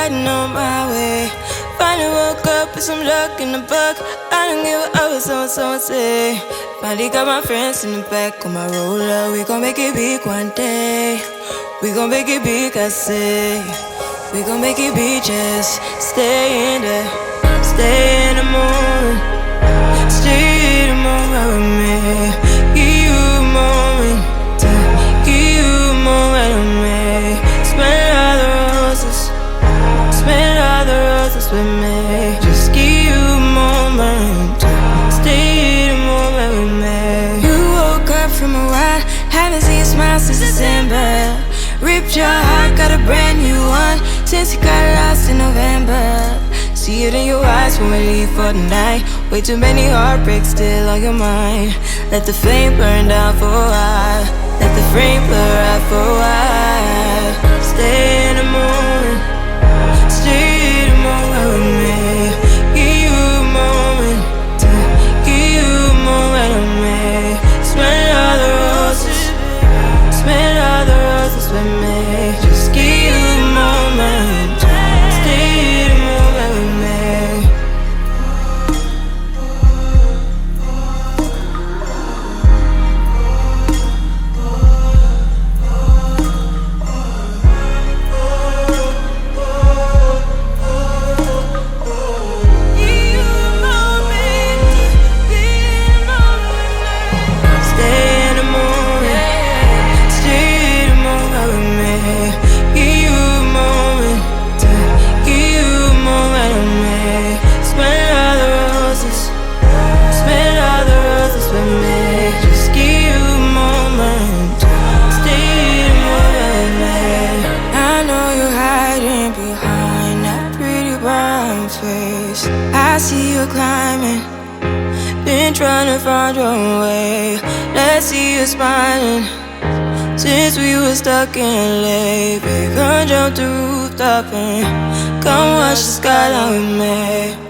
riding on my way. Finally woke up with some luck in the book. I don't give a what someone say. Finally got my friends in the back of my roller. We gon' make it big one day. We gon' make it big, I say. We gon' make it big, just stay in there. Stay in the moment. Stay in the moment with me. Give you a moment. Give you a moment with me. Smell all the roses. Smell all the roses with me. Just give you a moment. Stay in the moment with me. You woke up from a ride. Haven't seen you smile since December. Ripped your heart, got a brand new one since you got lost in November. See it in your eyes when we leave for the night. Way too many heartbreaks still on your mind. Let the flame burn down for a while. Let the frame blur out for a while. Stay in the moment. Stay in the moment with me. Give you a moment. Give you a moment with me. Smell all the roses. Smell all the roses with me. Just give you a moment. Stay in the moment with me. I see you climbing, been trying to find your way. Let's see you smiling. Since we were stuck in LA, babe, come jump the rooftop and come watch the skyline with me.